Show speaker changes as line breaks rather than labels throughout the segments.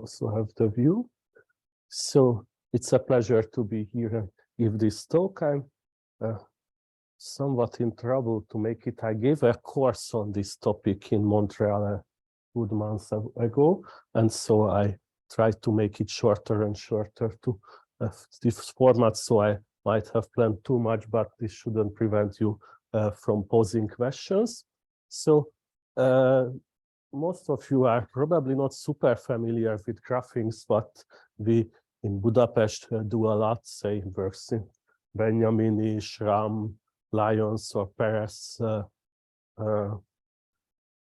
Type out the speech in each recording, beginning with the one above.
also have the view. So it's a pleasure to be here and give this talk. I'm somewhat in trouble to make it. I gave a course on this topic in Montreal a good month ago, and so I tried to make it shorter and shorter to this format, so I might have planned too much, but this shouldn't prevent you from posing questions. So most of you are probably not super familiar with graphings, but we in Budapest do a lot, say, works in Benjamini, Schramm, Lyons, or Perez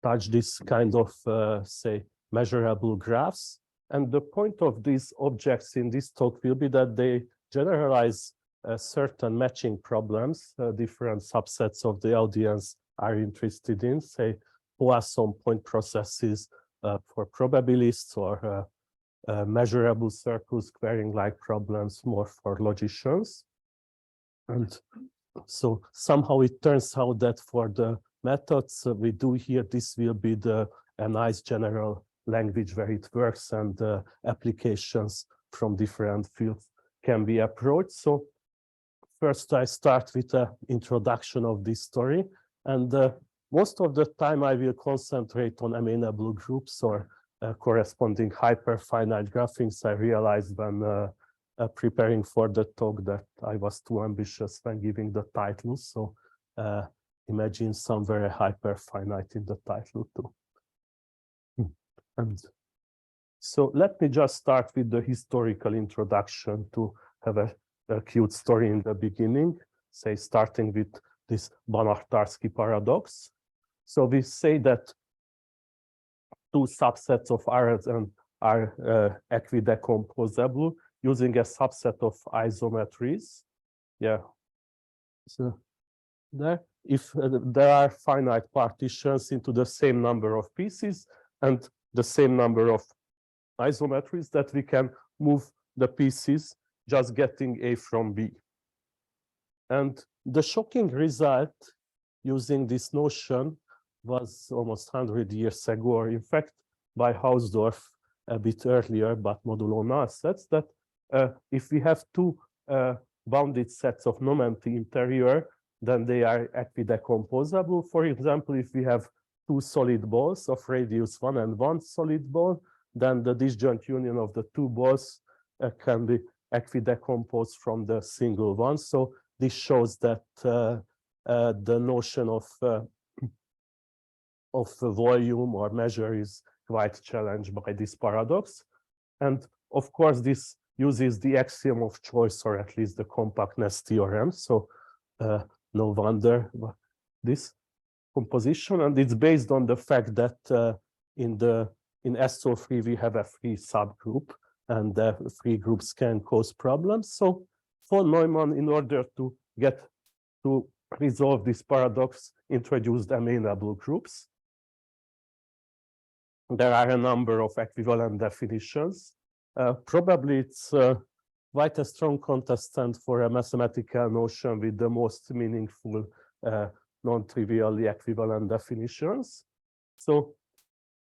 touch this kind of, say, measurable graphs. And the point of these objects in this talk will be that they generalize certain matching problems different subsets of the audience are interested in, say, Poisson point processes for probabilists, or measurable circle squaring-like problems more for logicians. And so somehow it turns out that for the methods we do here, this will be a nice general language where it works, and applications from different fields can be approached. So first I start with an introduction of this story, and most of the time I will concentrate on amenable groups or corresponding hyperfinite graphings. I realized when preparing for the talk that I was too ambitious when giving the title, so imagine some very hyperfinite in the title too. And so let me just start with the historical introduction to have a cute story in the beginning, say starting with this Banach-Tarski paradox. So we say that two subsets of R's are equidecomposable using a subset of isometries. Yeah. So there, if there are finite partitions into the same number of pieces and the same number of isometries, that we can move the pieces just getting A from B. And the shocking result using this notion was almost 100 years ago, or in fact by Hausdorff a bit earlier, but modulo null sets, that if we have two bounded sets of momenti interior, then they are equidecomposable. For example, if we have two solid balls of radius 1 and one solid ball, then the disjoint union of the two balls can be equidecomposed from the single one. So this shows that the notion of volume or measure is quite challenged by this paradox. And of course, this uses the axiom of choice, or at least the compactness theorem. So no wonder this composition, and it's based on the fact that in SO3 we have a free subgroup, and free groups can cause problems. So von Neumann, in order to resolve this paradox, introduced amenable groups. There are a number of equivalent definitions. Probably it's quite a strong contestant for a mathematical notion with the most meaningful non-trivially equivalent definitions. So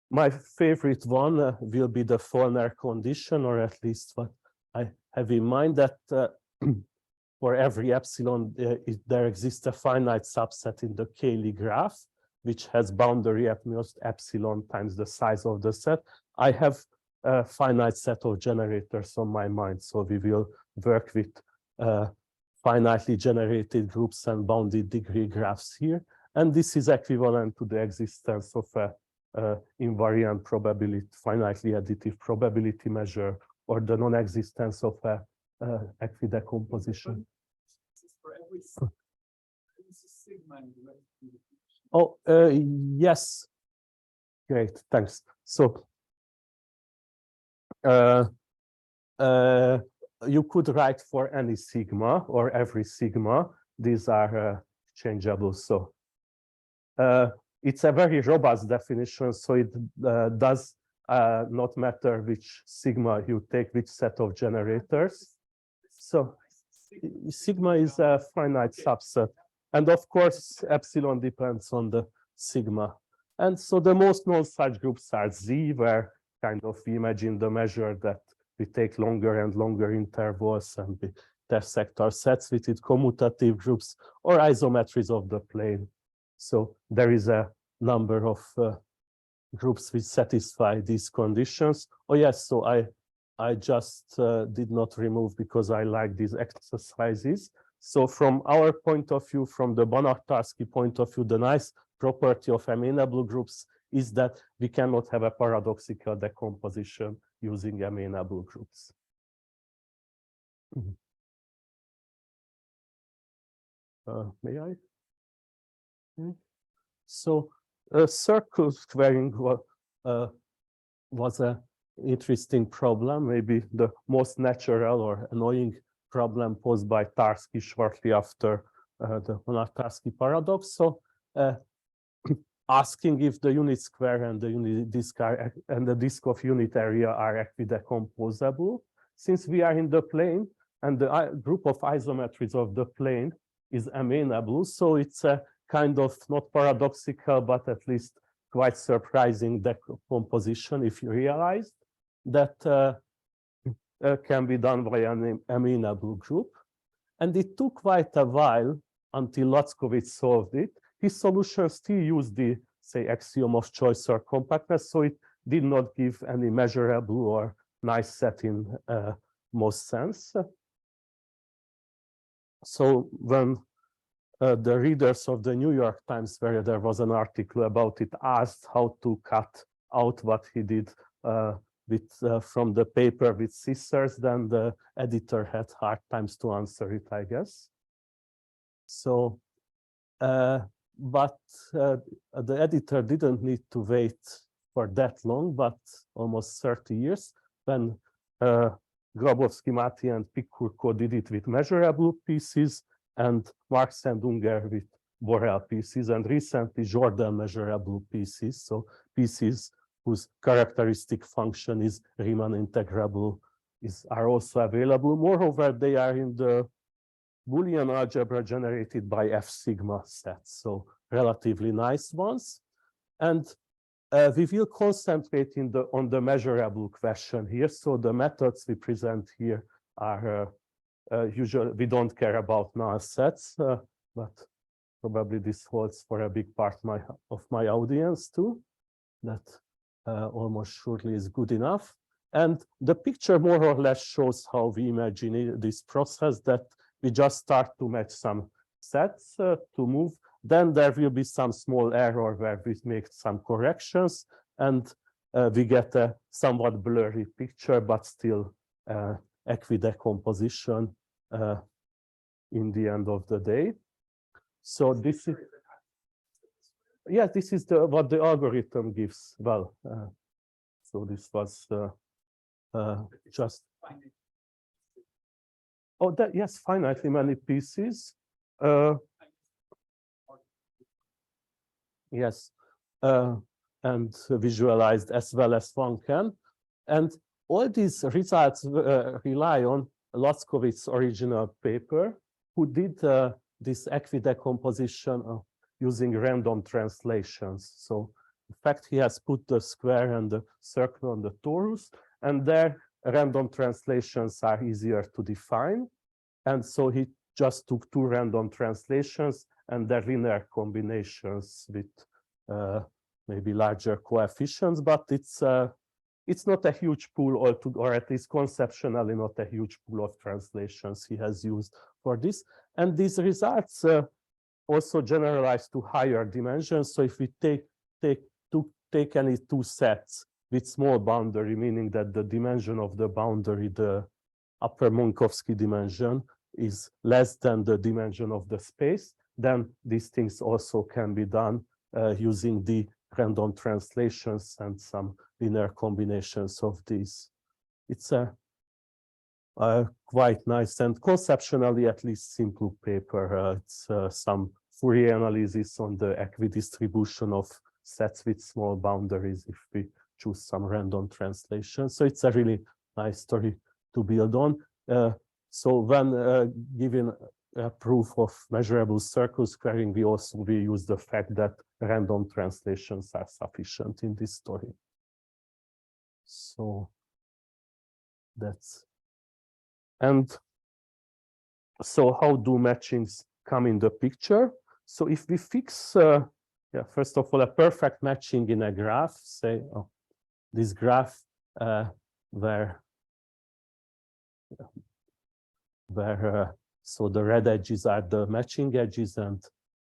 my favorite one will be the Follner condition, or at least what I have in mind, that for every epsilon there exists a finite subset in the Cayley graph, which has boundary at most epsilon times the size of the set. I have a finite set of generators on my mind, so we will work with finitely generated groups and bounded degree graphs here. And this is equivalent to the existence of a invariant probability, finitely additive probability measure, or the non-existence of a equidecomposition. Oh, yes. Great, thanks. So you could write for any sigma or every sigma. These are changeable. So it's a very robust definition. So it does not matter which sigma you take, which set of generators. So sigma is a finite subset. And of course, epsilon depends on the sigma. And so the most known such groups are Z, where kind of, we imagine the measure that we take longer and longer intervals and we intersect our sets with its commutative groups or isometries of the plane. So there is a number of groups which satisfy these conditions. Oh yes, so I just did not remove because I like these exercises. So from our point of view, from the Banach-Tarski point of view, the nice property of amenable groups is that we cannot have a paradoxical decomposition using amenable groups. May I? So circle squaring was an interesting problem, maybe the most natural or annoying problem posed by Tarski shortly after the Banach-Tarski paradox. So asking if the unit square and the unit disk are, and the disk of unit area are equidecomposable. Since we are in the plane and the group of isometries of the plane is amenable, so it's a kind of not paradoxical, but at least quite surprising decomposition if you realize that can be done by an amenable group. And it took quite a while until Lackovich solved it. His solution still used the, say, axiom of choice or compactness, so it did not give any measurable or nice set in most sense. So when the readers of the New York Times, where there was an article about it, asked how to cut out what he did from the paper with scissors, then the editor had hard times to answer it, I guess. So, but the editor didn't need to wait for that long, but almost 30 years, when Grabowski, Mati, and Pikurko did it with measurable pieces, and Marx and Unger with Borel pieces, and recently Jordan measurable pieces, so pieces whose characteristic function is Riemann integrable are also available. Moreover, they are in the Boolean algebra generated by F sigma sets, so relatively nice ones. And we will concentrate on the measurable question here. So the methods we present here are usually, we don't care about null sets, but probably this holds for a big part of my audience too. That almost surely is good enough. And the picture more or less shows how we imagine this process, that we just start to match some sets to move. Then there will be some small error where we make some corrections, and we get a somewhat blurry picture, but still equidecomposition in the end of the day. So this is, yeah, this is what the algorithm gives. Well, so this was just, oh, that, yes, finitely many pieces. Yes, and visualized as well as one can. And all these results rely on Lackovich's original paper, who did this equidecomposition using random translations. So in fact, he has put the square and the circle on the torus, and their random translations are easier to define. And so he just took two random translations and their linear combinations with maybe larger coefficients, but it's not a huge pool, or at least conceptually not a huge pool of translations he has used for this. And these results also generalize to higher dimensions. So if we take any two sets with small boundary, meaning that the dimension of the boundary, the upper Minkowski dimension, is less than the dimension of the space, then these things also can be done using the random translations and some linear combinations of these. It's a quite nice and conceptually at least simple paper. It's some Fourier analysis on the equidistribution of sets with small boundaries if we choose some random translation. So it's a really nice story to build on. So when given a proof of measurable circle squaring, we use the fact that random translations are sufficient in this story. So that's, and so how do matchings come in the picture? So if we fix, first of all, a perfect matching in a graph, say this graph where so the red edges are the matching edges and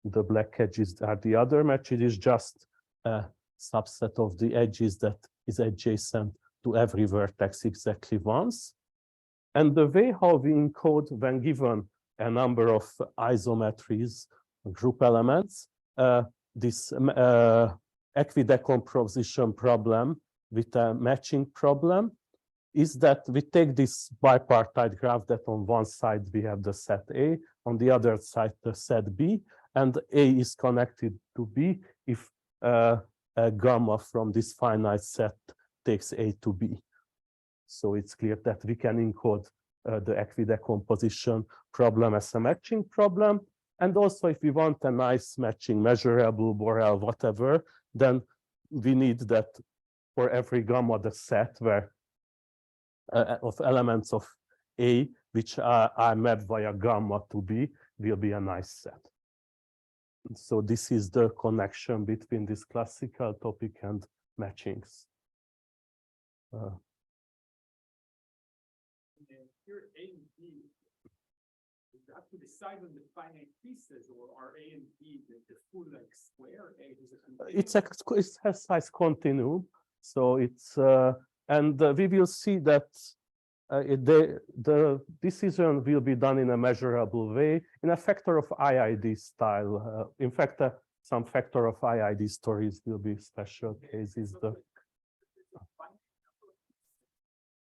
the black edges are the other match. It is just a subset of the edges that is adjacent to every vertex exactly once. And the way how we encode when given a number of isometries, group elements, this equidecomposition problem with a matching problem is that we take this bipartite graph that on one side we have the set A, on the other side the set B, and A is connected to B if a gamma from this finite set takes A to B. So it's clear that we can encode the equidecomposition problem as a matching problem. And also if we want a nice matching, measurable, Borel, whatever, then we need that for every gamma the set where of elements of A, which are mapped via gamma to B, will be a nice set. So this is the connection between this classical topic and matchings.
Here A and B, you have to decide on the finite pieces, or are A and B the full like square?
It has size continuum, so it's and we will see that the decision will be done in a measurable way in a factor of IID style. In fact, some factor of IID stories will be special cases.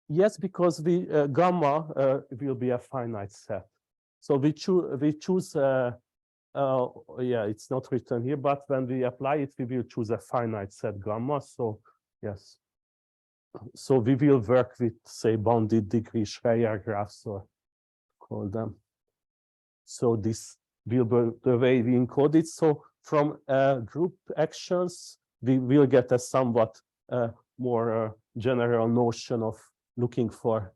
Yes, because we gamma will be a finite set. So we choose yeah, it's not written here, but when we apply it, we will choose a finite set gamma. So yes. So we will work with, say, bounded degree Schreier graphs, or call them. So this will be the way we encode it. So from group actions, we will get a somewhat more general notion of looking for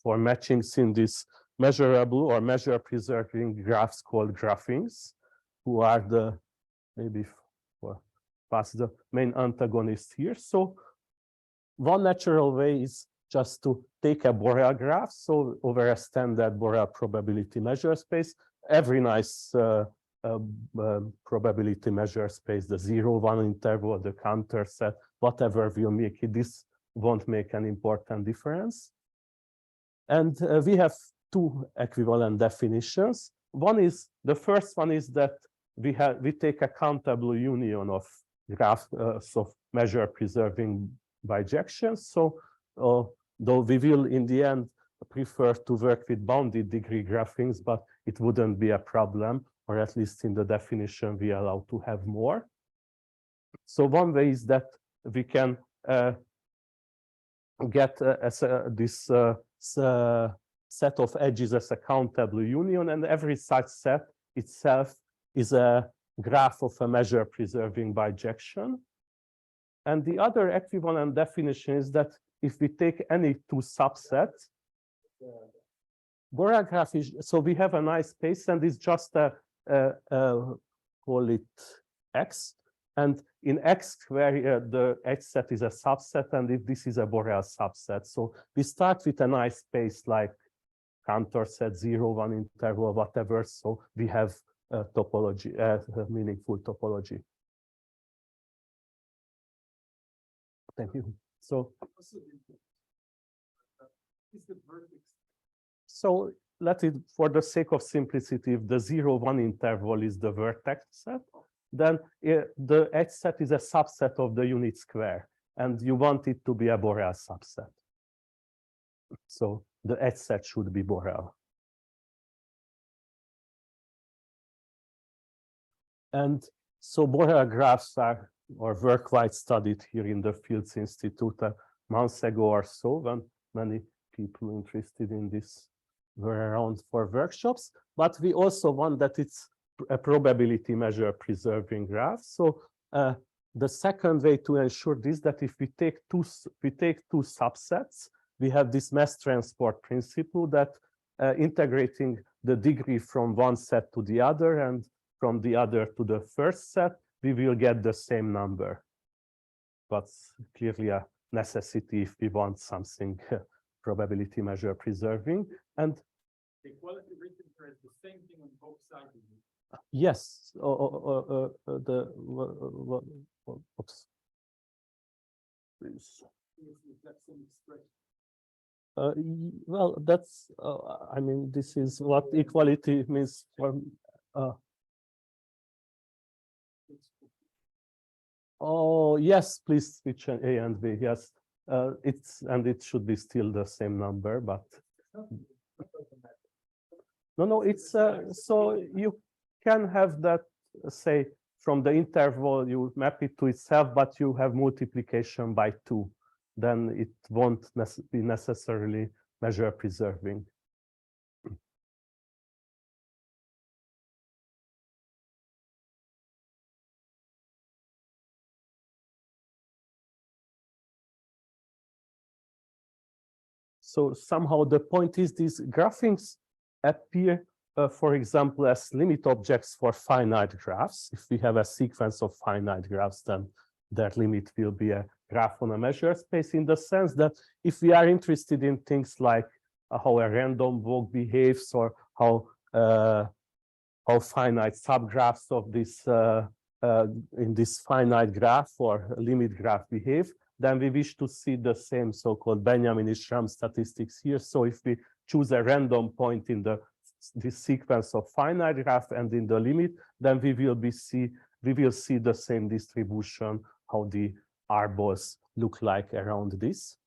matchings in this measurable or measure preserving graphs called graphings, who are the maybe for past the main antagonist here. So one natural way is just to take a Borel graph, so over a standard Borel probability measure space, every nice probability measure space, the 0-1 interval, the counter set, whatever will make it, this won't make an important difference. And we have two equivalent definitions. The first one is that we take a countable union of graphs of measure preserving bijections. So though we will in the end prefer to work with bounded degree graphings, but it wouldn't be a problem, or at least in the definition we allow to have more. So one way is that we can get this set of edges as a countable union, and every such set itself is a graph of a measure preserving bijection. And the other equivalent definition is that if we take any two subsets, Borel graph is, so we have a nice space and it's just call it X, and in X where the H set is a subset, and if this is a Borel subset. So we start with a nice space like counter set, 0-1 interval, whatever. So we have topology, meaningful topology. Thank you. So, so let it, for the sake of simplicity, if the 0-1 interval is the vertex set, then the H set is a subset of the unit square, and you want it to be a Borel subset. So the H set should be Borel. And so Borel graphs are were quite studied here in the Fields Institute a month ago or so, when many people interested in this were around for workshops. But we also want that it's a probability measure preserving graph. So the second way to ensure this, that if we take two subsets, we have this mass transport principle that integrating the degree from one set to the other and from the other to the first set, we will get the same number. That's clearly a necessity if we want something probability measure preserving. And
the equality written is the same thing on both sides.
yes, oops. Well, that's, I mean, this is what equality means for. Oh, yes, please switch A and B. Yes, it should be still the same number, but no, it's so you can have that, say, from the interval you map it to itself, but you have multiplication by 2. Then it won't be necessarily measure preserving. So somehow the point is these graphings appear, for example, as limit objects for finite graphs. If we have a sequence of finite graphs, then that limit will be a graph on a measure space, in the sense that if we are interested in things like how a random walk behaves, or how finite subgraphs of this in this finite graph or limit graph behave, then we wish to see the same so-called Benjamin-Schramm statistics here. So if we choose a random point in this sequence of finite graph and in the limit, then we will see the same distribution, how the R-balls look like around this.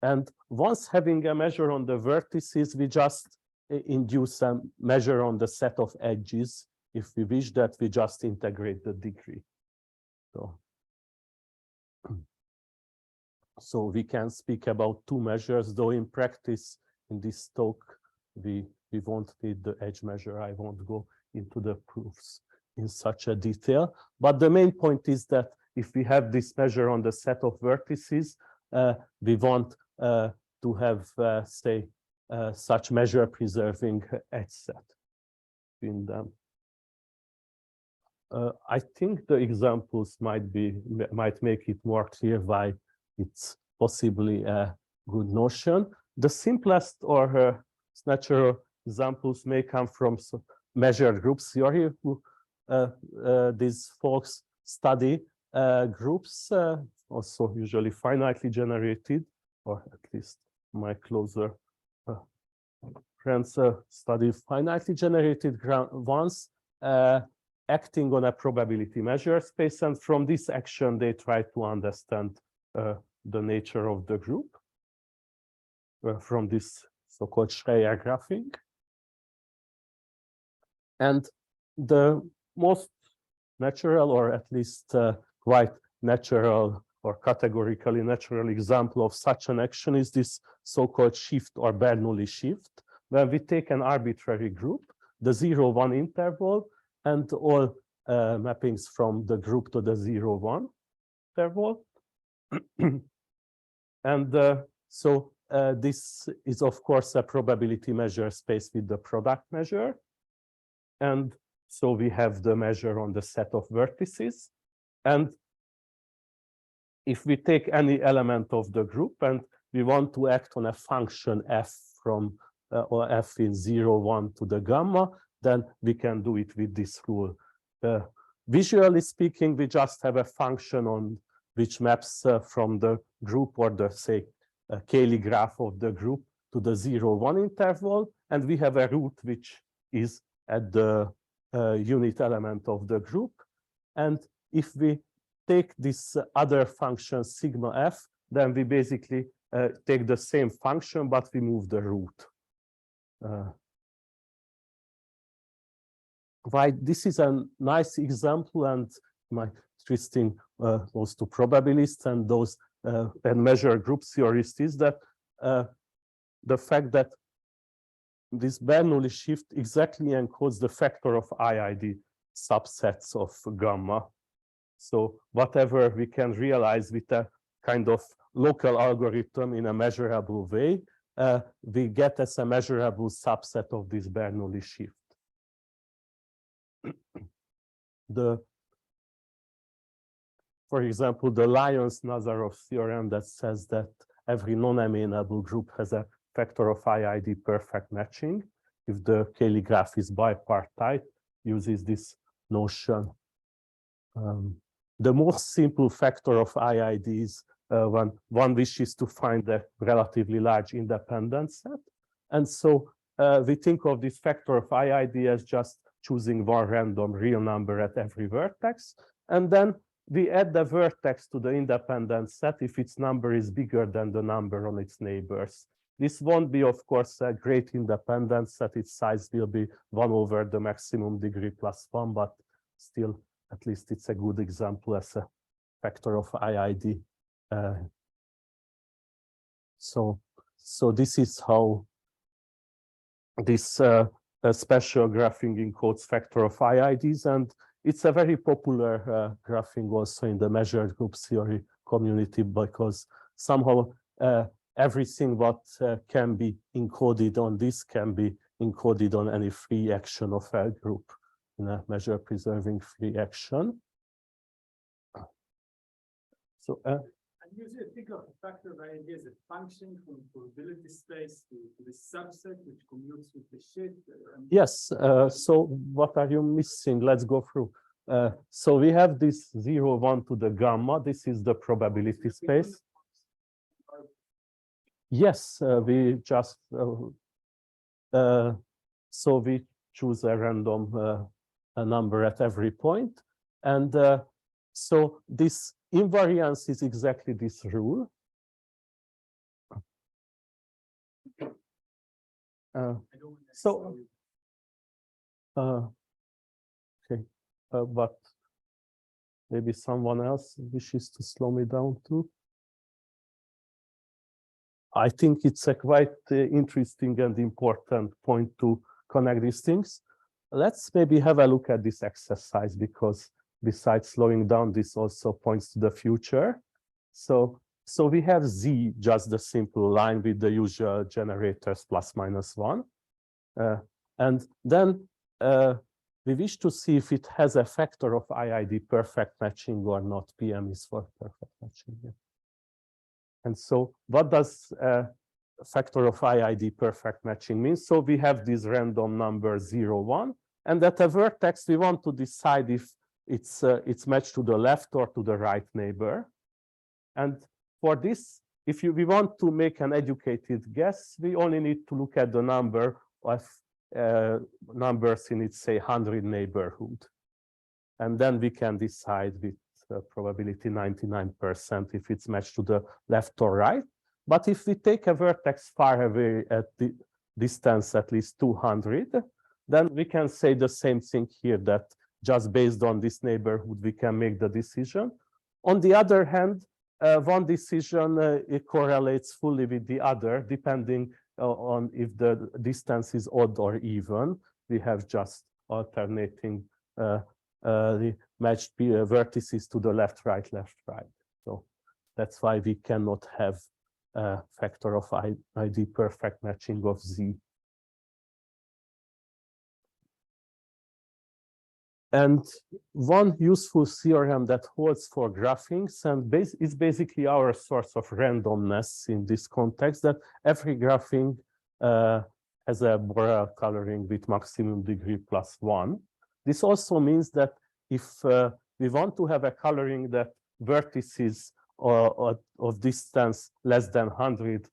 And once having a measure on the vertices, we just induce a measure on the set of edges. If we wish that, we just integrate the degree. So we can speak about two measures, though in practice, in this talk, we won't need the edge measure. I won't go into the proofs in such a detail. But the main point is that if we have this measure on the set of vertices, we want to have, say, such measure preserving edge set in them. I think the examples might make it more clear why it's possibly a good notion. The simplest or natural examples may come from measured group theory. These folks study groups, also usually finitely generated, or at least my closer friends study finitely generated ones, acting on a probability measure space, and from this action they try to understand the nature of the group from this so-called Schreier graphing. And the most natural, or at least quite natural or categorically natural example of such an action is this so-called shift or Bernoulli shift, where we take an arbitrary group, the 0-1 interval, and all mappings from the group to the 0-1 interval. And so this is, of course, a probability measure space with the product measure. And so we have the measure on the set of vertices. And if we take any element of the group and we want to act on a function f from or f in 0-1 to the gamma, then we can do it with this rule. Visually speaking, we just have a function on which maps from the group or the, say, Cayley graph of the group to the 0-1 interval, and we have a root which is at the unit element of the group. And if we take this other function sigma f, then we basically take the same function, but we move the root. Why this is a nice example, and my interesting those two probabilists and those and measure group theorists, is that the fact that this Bernoulli shift exactly encodes the factor of IID subsets of gamma. So whatever we can realize with a kind of local algorithm in a measurable way, we get as a measurable subset of this Bernoulli shift. For example, the Lyons-Nazarov theorem that says that every non-amenable group has a factor of IID perfect matching if the Cayley graph is bipartite, uses this notion. The most simple factor of IID is when one wishes to find a relatively large independent set. And so we think of this factor of IID as just choosing one random real number at every vertex. And then we add the vertex to the independent set if its number is bigger than the number on its neighbors. This won't be, of course, a great independent set. Its size will be 1 over the maximum degree plus 1, but still, at least it's a good example as a factor of IID. So this is how this special graphing encodes factor of IIDs, and it's a very popular graphing also in the measured group theory community, because somehow everything what can be encoded on this can be encoded on any free action of a group in a measure preserving free action. So
I usually think of the factor of IID as a function from probability space to the subset which commutes with the shift.
Yes. So what are you missing? Let's go through. So we have this 0, 1 to the gamma. This is the probability space. Yes, we just so we choose a random a number at every point, and so this invariance is exactly this rule. Okay, but maybe someone else wishes to slow me down too. I think it's a quite interesting and important point to connect these things. Let's maybe have a look at this exercise, because besides slowing down, this also points to the future. So we have Z, just the simple line with the usual generators plus minus 1. And then we wish to see if it has a factor of IID perfect matching or not. PM is for perfect matching. Yeah. And so what does factor of IID perfect matching mean? So we have this random number 0, 1, and at a vertex, we want to decide if it's matched to the left or to the right neighbor. And for this, if we want to make an educated guess, we only need to look at the number of numbers in its, say, 100 neighborhood. And then we can decide with probability 99% if it's matched to the left or right. But if we take a vertex far away at the distance at least 200, then we can say the same thing here, that just based on this neighborhood, we can make the decision. On the other hand, one decision it correlates fully with the other, depending on if the distance is odd or even. We have just alternating the matched vertices to the left, right, left, right. So that's why we cannot have a factor of IID perfect matching of Z. And one useful theorem that holds for graphings and is basically our source of randomness in this context, that every graphing has a Borel coloring with maximum degree plus 1. This also means that if we want to have a coloring that vertices of distance less than 100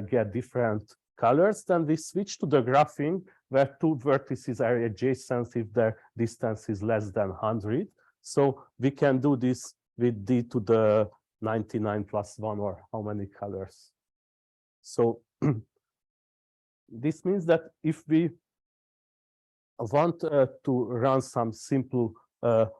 get different colors, then we switch to the graphing where two vertices are adjacent if their distance is less than 100. So we can do this with d to the 99 plus 1 or how many colors. So this means that if we want to run some simple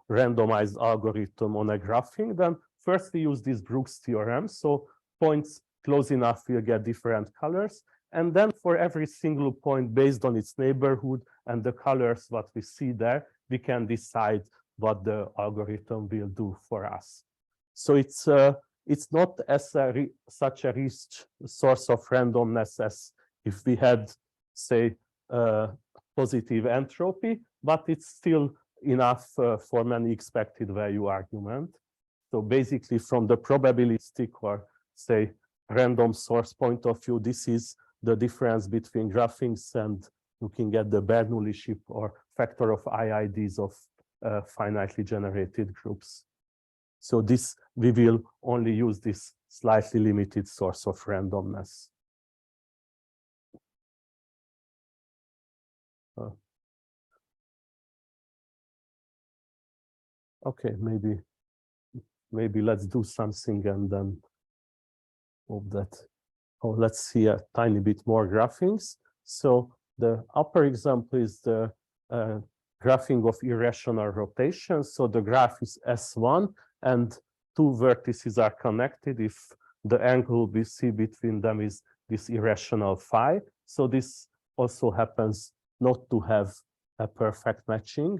randomized algorithm on a graphing, then first we use this Brooks theorem. So points close enough will get different colors. And then for every single point based on its neighborhood and the colors what we see there, we can decide what the algorithm will do for us. So it's not as such a rich source of randomness as if we had, say, positive entropy, but it's still enough for many expected value argument. So basically, from the probabilistic or say random source point of view, this is the difference between graphings and looking at the Bernoulli-ship or factor of IIDs of finitely generated groups. So this, we will only use this slightly limited source of randomness. Okay, maybe let's do something and then hope that. Oh, let's see a tiny bit more graphings. So the upper example is the graphing of irrational rotation. So the graph is S1 and two vertices are connected if the angle we see between them is this irrational phi. So this also happens not to have a perfect matching.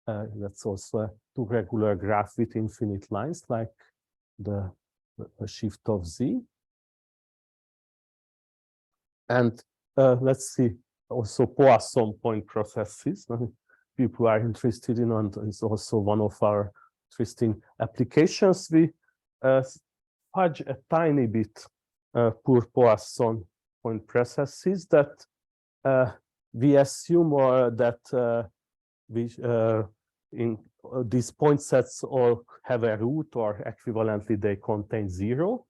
That's also a two regular graph with infinite lines like the shift of Z. And let's see also Poisson point processes. People are interested in, and it's also one of our interesting applications. We fudge a tiny bit poor Poisson point processes that we assume that in these point sets all have a root, or equivalently they contain 0.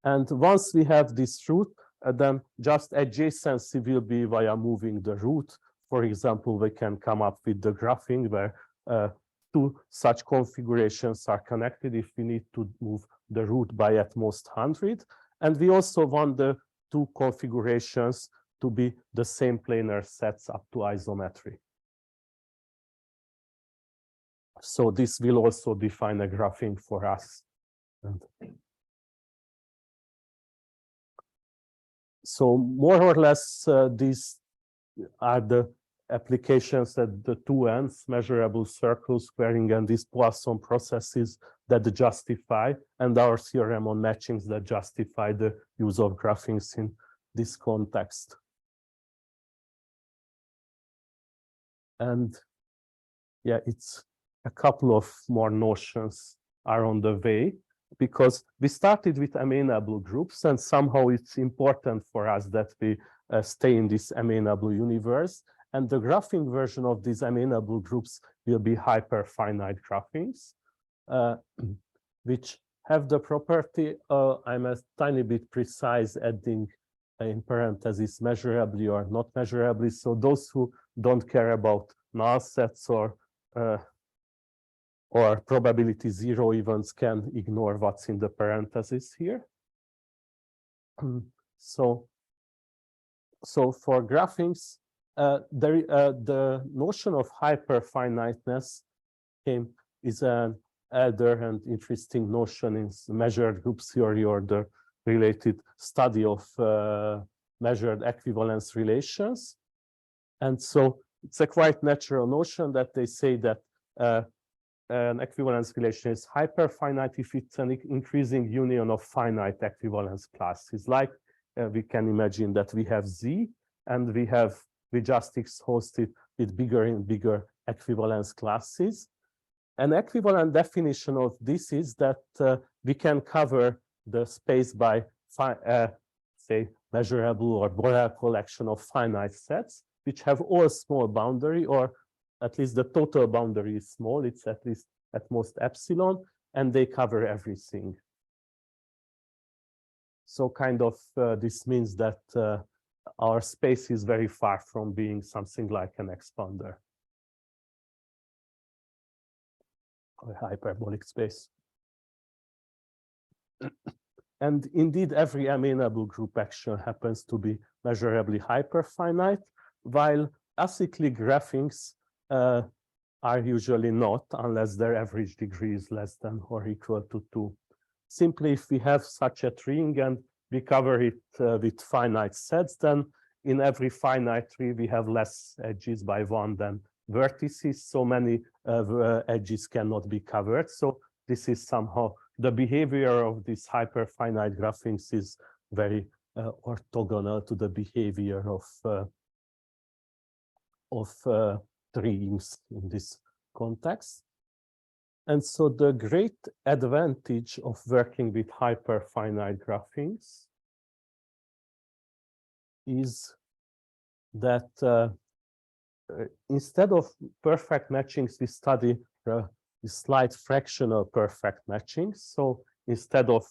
And once we have this root, then just adjacency will be via moving the root. For example, we can come up with the graphing where two such configurations are connected if we need to move the root by at most 100. And we also want the two configurations to be the same planar sets up to isometry. So this will also define a graphing for us. And so more or less, these are the applications at the two ends, measurable circle squaring and these Poisson processes that justify, and our theorem on matchings that justify the use of graphings in this context. And yeah, it's a couple of more notions are on the way, because we started with amenable groups, and somehow it's important for us that we stay in this amenable universe. And the graphing version of these amenable groups will be hyperfinite graphings, which have the property, I'm a tiny bit precise, adding in parentheses measurably or not measurably. So those who don't care about null sets or probability 0 events can ignore what's in the parentheses here. So for graphings, the notion of hyperfiniteness is an elder and interesting notion in measured group theory, or the related study of measured equivalence relations. And so it's a quite natural notion that they say that an equivalence relation is hyperfinite if it's an increasing union of finite equivalence classes. Like we can imagine that we have Z, and we just exhaust it with bigger and bigger equivalence classes. An equivalent definition of this is that we can cover the space by say measurable or Borel collection of finite sets, which have all small boundary, or at least the total boundary is small. It's at least at most epsilon, and they cover everything. So kind of this means that our space is very far from being something like an expander, or a hyperbolic space. And indeed, every amenable group action happens to be measurably hyperfinite, while acyclic graphings are usually not, unless their average degree is less than or equal to 2. Simply, if we have such a ring and we cover it with finite sets, then in every finite tree we have less edges by 1 than vertices, so many edges cannot be covered. So this is somehow the behavior of these hyperfinite graphings is very orthogonal to the behavior of trees in this context. And so the great advantage of working with hyperfinite graphings is that instead of perfect matchings, we study slight fractional perfect matchings. So instead of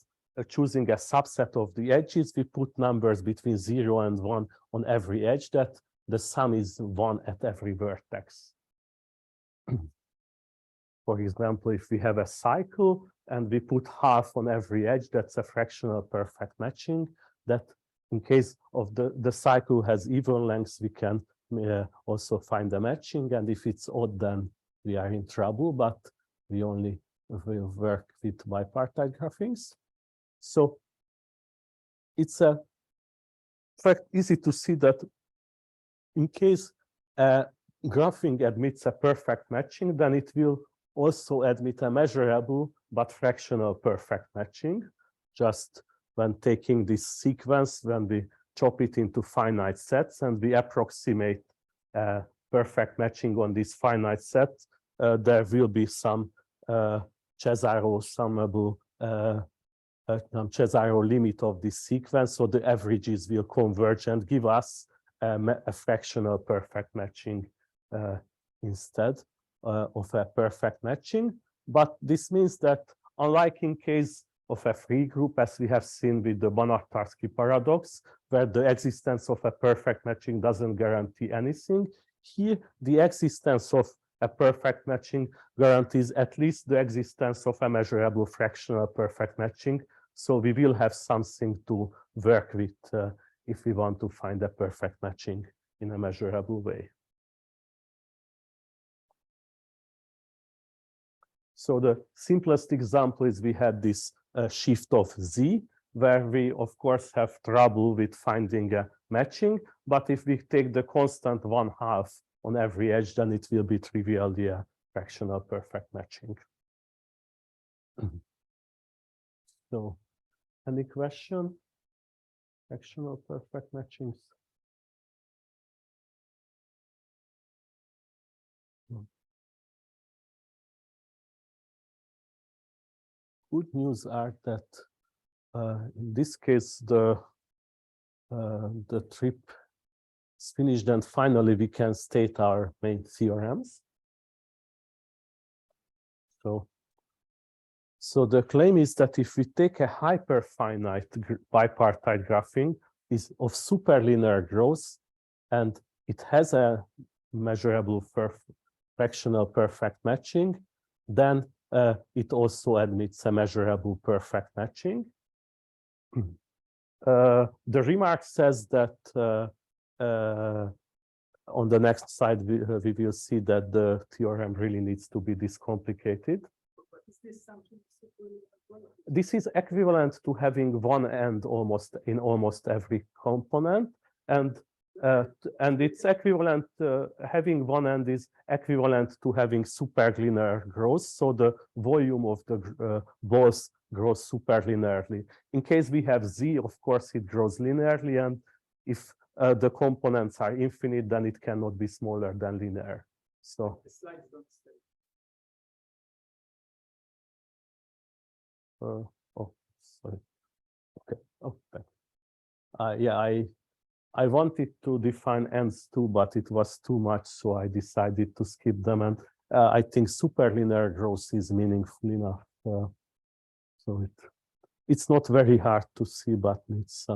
choosing a subset of the edges, we put numbers between 0 and 1 on every edge, that the sum is 1 at every vertex. For example, if we have a cycle and we put half on every edge, that's a fractional perfect matching. That in case of the cycle has even lengths, we can also find a matching. And if it's odd, then we are in trouble, but we only will work with bipartite graphings. So it's in fact easy to see that in case graphing admits a perfect matching, then it will also admit a measurable but fractional perfect matching. Just when taking this sequence, when we chop it into finite sets and we approximate perfect matching on this finite set, there will be some Cesaro summable Cesaro limit of this sequence, so the averages will converge and give us a fractional perfect matching instead of a perfect matching. But this means that unlike in case of a free group, as we have seen with the Banach-Tarski paradox, where the existence of a perfect matching doesn't guarantee anything, here the existence of a perfect matching guarantees at least the existence of a measurable fractional perfect matching. So we will have something to work with if we want to find a perfect matching in a measurable way. So the simplest example is we had this shift of Z, where we of course have trouble with finding a matching, but if we take the constant 1/2 on every edge, then it will be trivially a fractional perfect matching. So any question? Fractional perfect matchings? Good news are that in this case the trip is finished and finally we can state our main theorems. So the claim is that if we take a hyperfinite bipartite graphing is of superlinear growth and it has a measurable fractional perfect matching, then it also admits a measurable perfect matching. The remark says that on the next slide, we will see that the theorem really needs to be this complicated.
But is this something
This is equivalent to having one end in almost every component, and it's equivalent. Having one end is equivalent to having superlinear growth. So the volume of the balls grows superlinearly. In case we have Z, of course, it grows linearly, and if the components are infinite, then it cannot be smaller than linear. So
the slides don't stay.
oh, sorry. Okay. Oh, yeah, I wanted to define ends too, but it was too much, so I decided to skip them. And I think superlinear growth is meaningful enough. So it's not very hard to see, but it's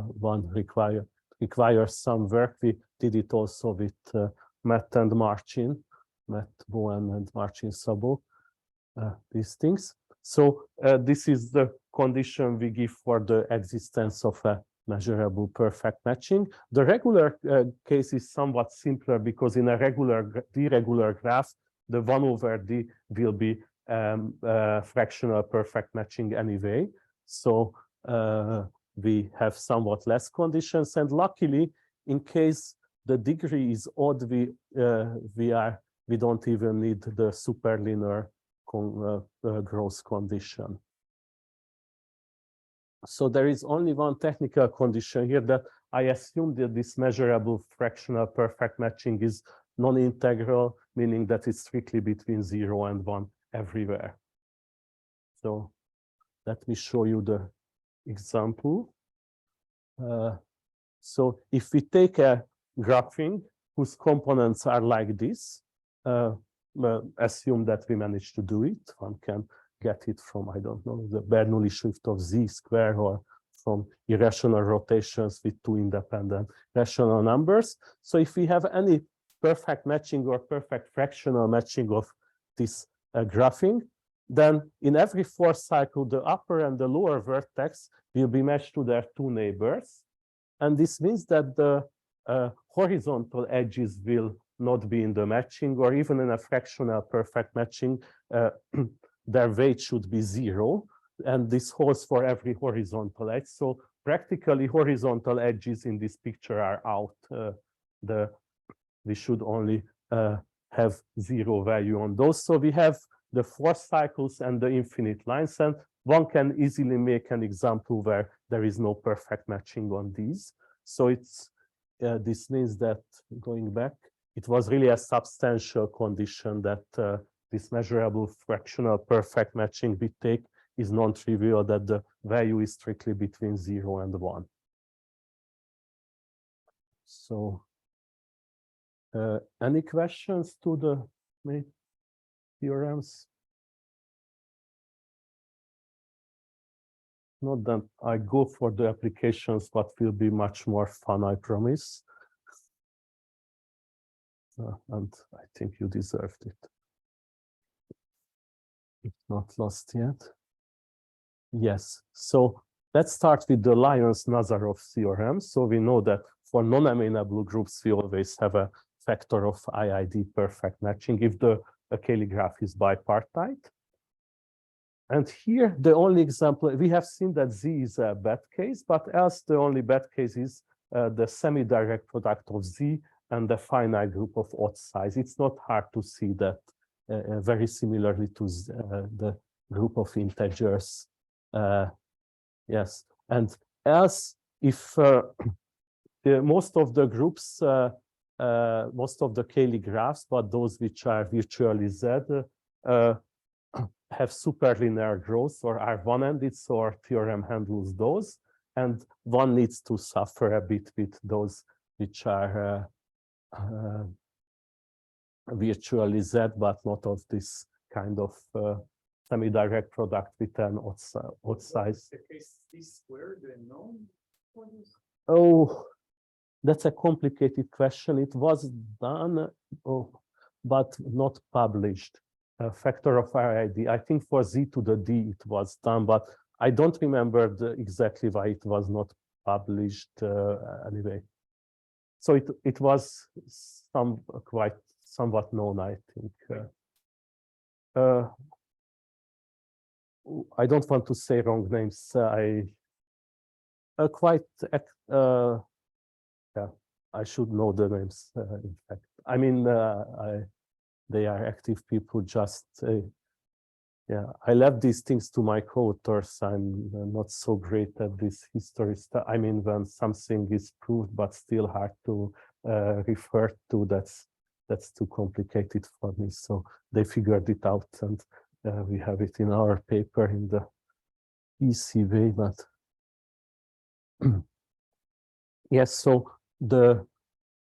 requires some work. We did it also with Matt and Marcin, Matt Bowen and Marcin Szabó, these things. So this is the condition we give for the existence of a measurable perfect matching. The regular case is somewhat simpler because in a d-regular graph, the 1/d will be fractional perfect matching anyway. So we have somewhat less conditions, and luckily, in case the degree is odd, we don't even need the superlinear growth condition. So there is only one technical condition here, that I assume that this measurable fractional perfect matching is non-integral, meaning that it's strictly between 0 and 1 everywhere. So let me show you the example. So if we take a graphing whose components are like this, assume that we managed to do it. One can get it from, I don't know, the Bernoulli shift of z square, or from irrational rotations with two independent rational numbers. So if we have any perfect matching or perfect fractional matching of this graphing, then in every fourth cycle, the upper and the lower vertex will be matched to their two neighbors. And this means that the horizontal edges will not be in the matching, or even in a fractional perfect matching, their weight should be 0. And this holds for every horizontal edge. So practically horizontal edges in this picture are out. We should only have 0 value on those. So we have the 4 cycles and the infinite lines, and one can easily make an example where there is no perfect matching on these. So it's this means that, going back, it was really a substantial condition that this measurable fractional perfect matching we take is non-trivial, that the value is strictly between 0 and 1. So any questions to the theorems? Not that I go for the applications, but will be much more fun, I promise. And I think you deserved it. It's not lost yet. Yes, so let's start with the Lyons-Nazarov theorem. So we know that for non-amenable groups, we always have a factor of IID perfect matching if the Cayley graph is bipartite. And here, the only example, we have seen that Z is a bad case, but else the only bad case is the semi-direct product of Z and the finite group of odd size. It's not hard to see that very similarly to the group of integers. Yes, and else if most of the groups, most of the Cayley graphs, but those which are virtually Z, have superlinear growth or are one-ended, so our theorem handles those, and one needs to suffer a bit with those which are virtually Z, but not of this kind of semi-direct product with an odd size.
The case C squared and known?
Oh, that's a complicated question. It was done, but not published. A factor of IID. I think for Z to the D it was done, but I don't remember exactly why it was not published anyway. So it was somewhat known, I think. I don't want to say wrong names. Yeah, I should know the names. In fact, I mean, they are active people. Just yeah, I left these things to my co-authors. I'm not so great at this history stuff. I mean, when something is proved but still hard to refer to, that's too complicated for me. So they figured it out, and we have it in our paper in the easy way. But yes, so the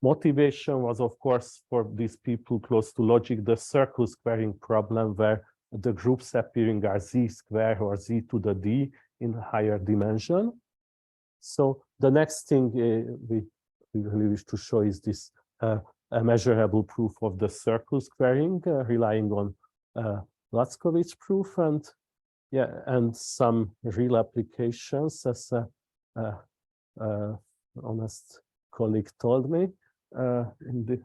motivation was, of course, for these people close to logic, the circle squaring problem, where the groups appearing are Z square or Z to the D in higher dimension. So the next thing we really wish to show is this a measurable proof of the circle squaring, relying on Lackovich proof, and yeah, and some real applications, as honest colleague told me in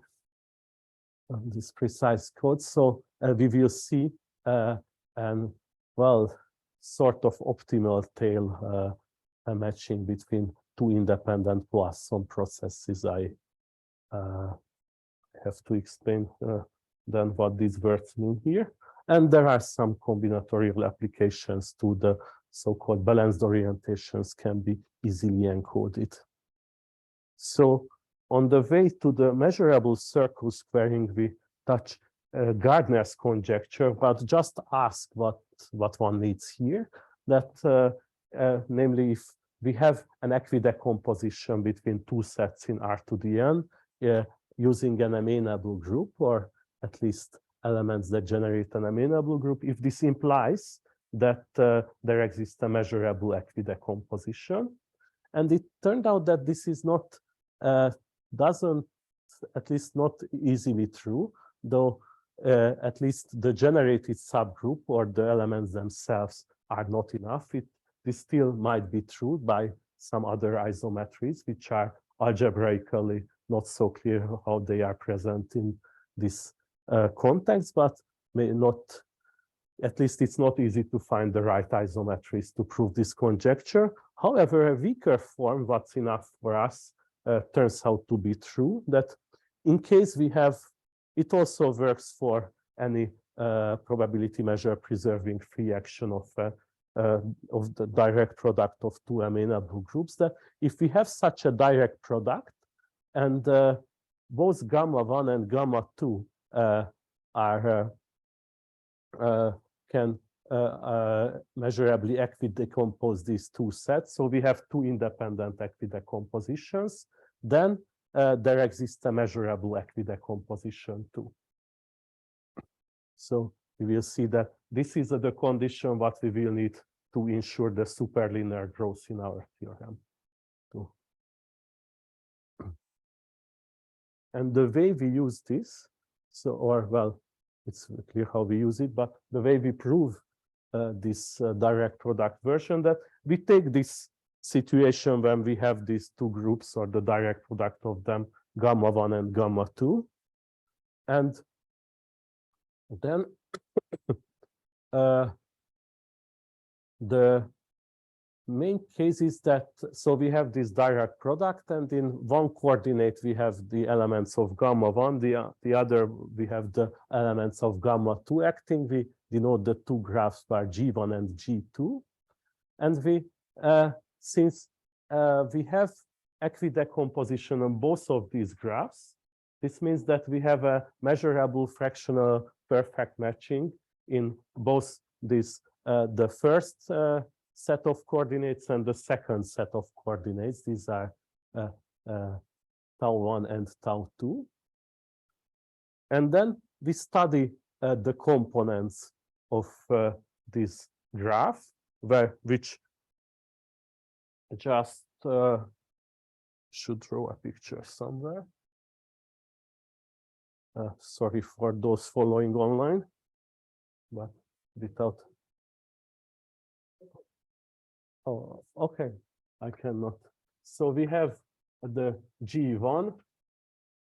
this precise code. So we will see and well, sort of optimal tail matching between two independent Poisson processes. I have to explain than what these words mean here. And there are some combinatorial applications to the so-called balanced orientations can be easily encoded. So on the way to the measurable circle squaring, we touch Gardner's conjecture, but just ask what one needs here, that namely if we have an equidecomposition between two sets in R to the n using an amenable group, or at least elements that generate an amenable group, if this implies that there exists a measurable equidecomposition. And it turned out that this is not, doesn't, at least not easily true, though at least the generated subgroup or the elements themselves are not enough. This still might be true by some other isometries, which are algebraically not so clear how they are present in this context, but may not, at least it's not easy to find the right isometries to prove this conjecture. However, a weaker form, what's enough for us, turns out to be true, that in case we have, it also works for any probability measure preserving free action of the direct product of two amenable groups, that if we have such a direct product and both gamma 1 and gamma 2 can measurably equidecompose these two sets, so we have two independent equidecompositions, then there exists a measurable equidecomposition too. So we will see that this is the condition what we will need to ensure the superlinear growth in our theorem too. And the way we use this, so, or well, it's clear how we use it, but the way we prove this direct product version, that we take this situation when we have these two groups or the direct product of them, gamma 1 and gamma 2, and then the main case is that, so we have this direct product, and in one coordinate we have the elements of gamma 1, the other we have the elements of gamma 2 acting. We denote the two graphs by G1 and G2, and we since we have equidecomposition on both of these graphs, this means that we have a measurable fractional perfect matching in both this the first set of coordinates and the second set of coordinates. These are tau 1 and tau 2. And then we study the components of this graph, which just should draw a picture somewhere. Sorry for those following online, but without. Oh, okay, I cannot. So we have the G1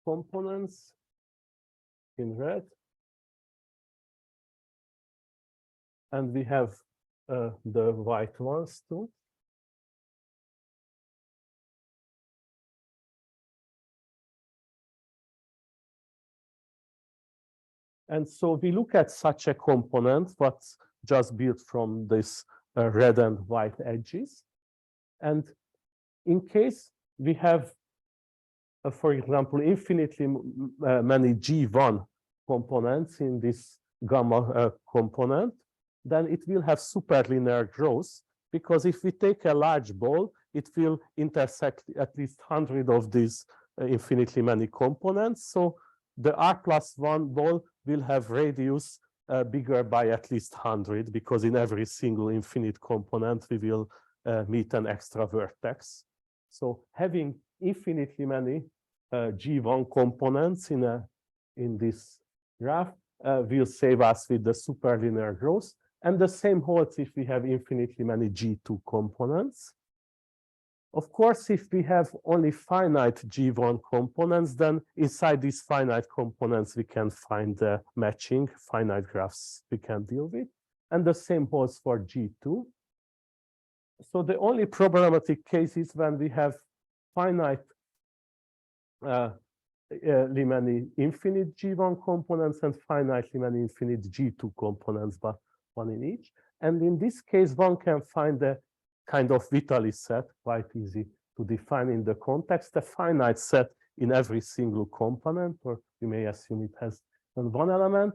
components in red, and we have the white ones too. And so we look at such a component, what's just built from this red and white edges. And in case we have, for example, infinitely many G1 components in this gamma component, then it will have superlinear growth, because if we take a large ball, it will intersect at least 100 of these infinitely many components. So the R+1 ball will have radius bigger by at least 100, because in every single infinite component we will meet an extra vertex. So having infinitely many G1 components in this graph will save us with the superlinear growth. And the same holds if we have infinitely many G2 components. Of course, if we have only finite G1 components, then inside these finite components, we can find the matching finite graphs we can deal with. And the same holds for G2. So the only problematic case is when we have finite many infinite G1 components and finitely many infinite G2 components, but one in each. And in this case, one can find a kind of Vitali set, quite easy to define in the context, a finite set in every single component, or you may assume it has one element.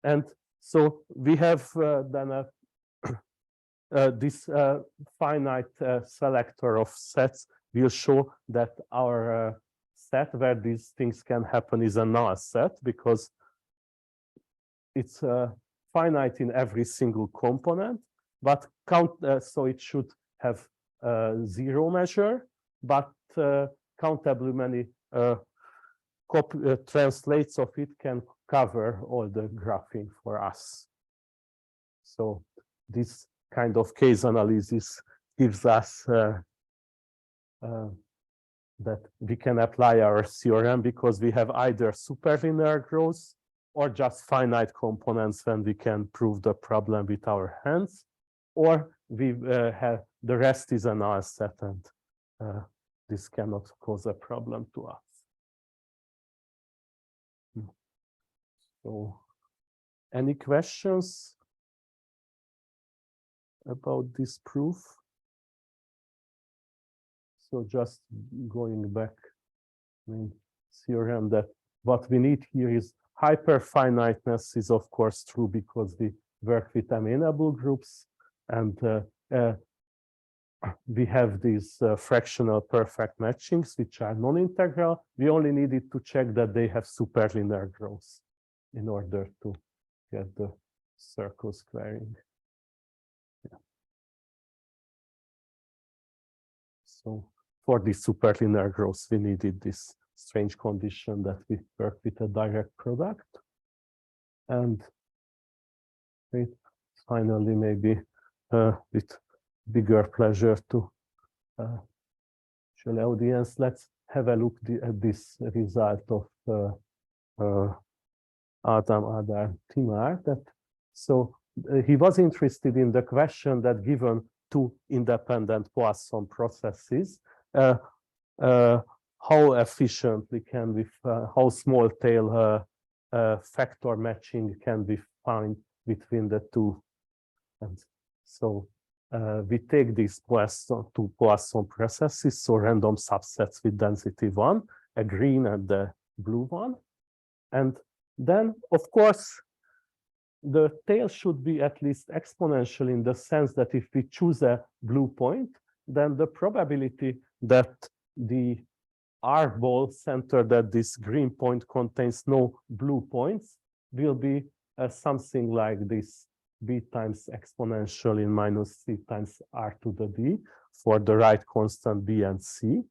And so we have then this finite selector of sets will show that our set where these things can happen is a null set, because it's finite in every single component, but so it should have zero measure, but countably many translates of it can cover all the graphing for us. So this kind of case analysis gives us that we can apply our theorem, because we have either superlinear growth or just finite components when we can prove the problem with our hands, or we have the rest is a null set, and this cannot cause a problem to us. So, any questions about this proof? So just going back, theorem that what we need here is hyperfiniteness is of course true because we work with amenable groups, and we have these fractional perfect matchings which are non-integral. We only needed to check that they have superlinear growth in order to get the circle squaring. Yeah. So for this superlinear growth, we needed this strange condition that we work with a direct product. And finally, maybe with bigger pleasure to show the audience, let's have a look at this result of Adam Timar. So he was interested in the question that given two independent Poisson processes, how efficiently can we, how small tail factor matching can we find between the two? And so we take these two Poisson processes, so random subsets with density 1, a green and the blue one. And then, of course, the tail should be at least exponential in the sense that if we choose a blue point, then the probability that the R ball centered at this green point contains no blue points will be something like this, b times exponential in minus c times r to the d for the right constant b and c.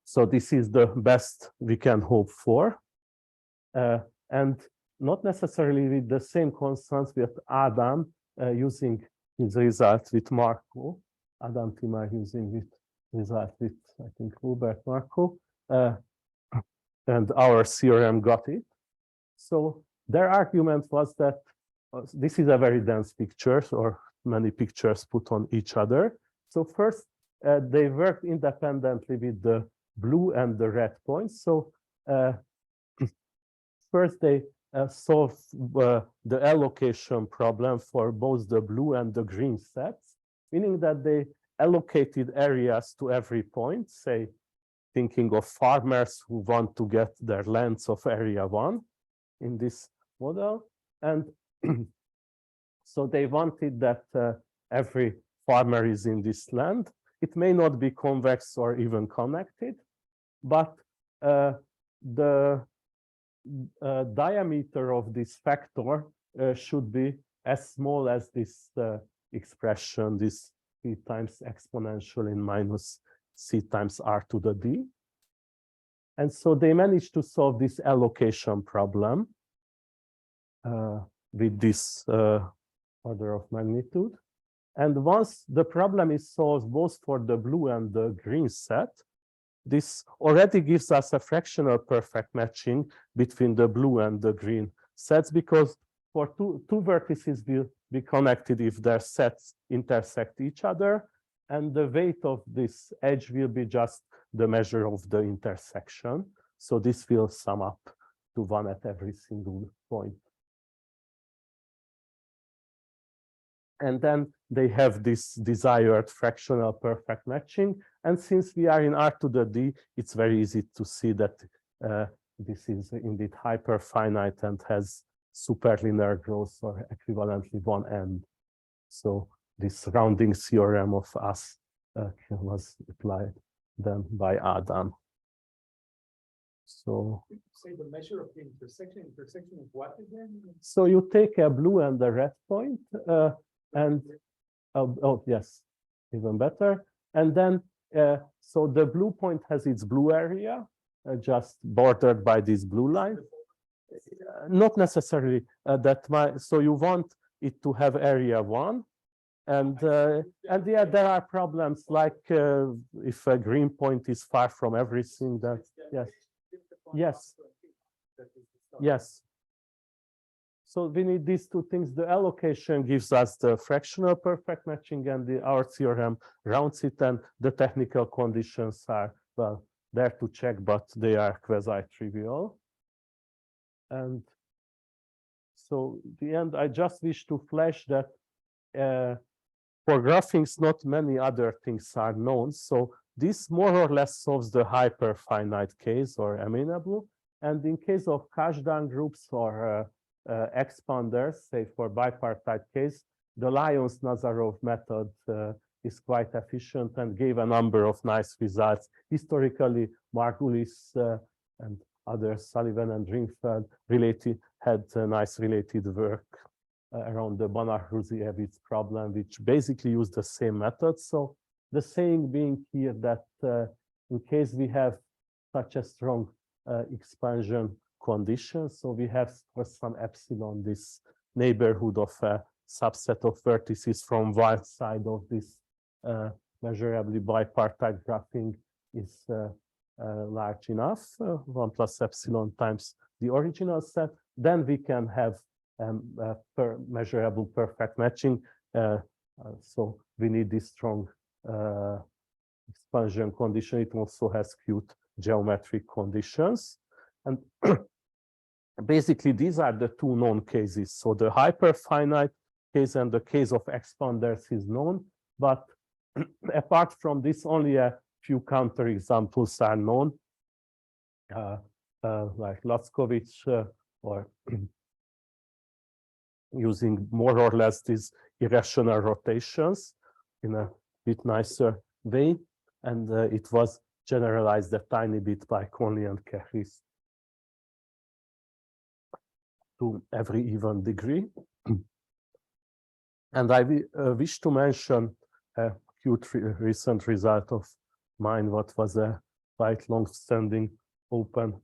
So this is the best we can hope for. And not necessarily with the same constants with Adam using his result with Marco. Adam Timar using with result with, I think, Robert Marco. And our theorem got it. So their argument was that this is a very dense picture, or many pictures put on each other. So first, they worked independently with the blue and the red points. So first they solved the allocation problem for both the blue and the green sets, meaning that they allocated areas to every point, say, thinking of farmers who want to get their lengths of area 1 in this model. And so they wanted that every farmer is in this land. It may not be convex or even connected, but the diameter of this factor should be as small as this expression, this p times exponential in minus c times r to the d. And so they managed to solve this allocation problem with this order of magnitude. And once the problem is solved both for the blue and the green set, this already gives us a fractional perfect matching between the blue and the green sets, because for two vertices will be connected if their sets intersect each other, and the weight of this edge will be just the measure of the intersection. So this will sum up to 1 at every single point. And then they have this desired fractional perfect matching. And since we are in R to the D, it's very easy to see that this is indeed hyperfinite and has superlinear growth or equivalently one end. So this rounding theorem of us was applied then by Adam. So
say the measure of the intersection of what again?
So you take a blue and a red point, and oh yes, even better. And then so the blue point has its blue area, just bordered by this blue line. Not necessarily so you want it to have area 1. And yeah, there are problems like if a green point is far from everything, that yes. So we need these two things. The allocation gives us the fractional perfect matching, and our theorem rounds it, and the technical conditions are, well, there to check, but they are quasi-trivial. And so in the end, I just wish to flash that for graphings, not many other things are known. So this more or less solves the hyperfinite case or amenable. And in case of Kazhdan groups or expanders, say for bipartite case, the Lyons-Nazarov method is quite efficient and gave a number of nice results. Historically, Margulis and others, Sullivan and Dringfeld, had nice related work around the Banach-Ruziewicz problem, which basically used the same method. So the saying being here that in case we have such a strong expansion condition, so we have for some epsilon this neighborhood of a subset of vertices from one side of this measurably bipartite graphing is large enough, 1 plus epsilon times the original set, then we can have measurable perfect matching. So we need this strong expansion condition. It also has cute geometric conditions. And basically, these are the two known cases. So the hyperfinite case and the case of expanders is known. But apart from this, only a few counterexamples are known, like Lackovich or using more or less these irrational rotations in a bit nicer way. And it was generalized a tiny bit by Conley and Kehris to every even degree. And I wish to mention a cute recent result of mine, what was a quite long-standing open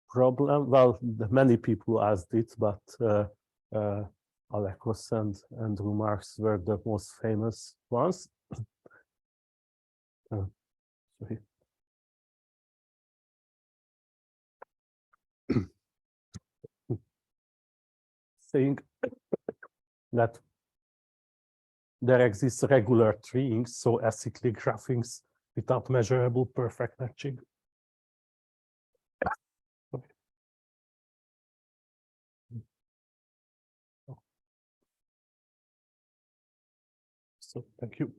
problem. Well, many people asked it, but Alekos and Andrew Marks were the most famous ones. Sorry. Saying that there exists regular treeing, so acyclic graphings without measurable perfect matching. So thank you.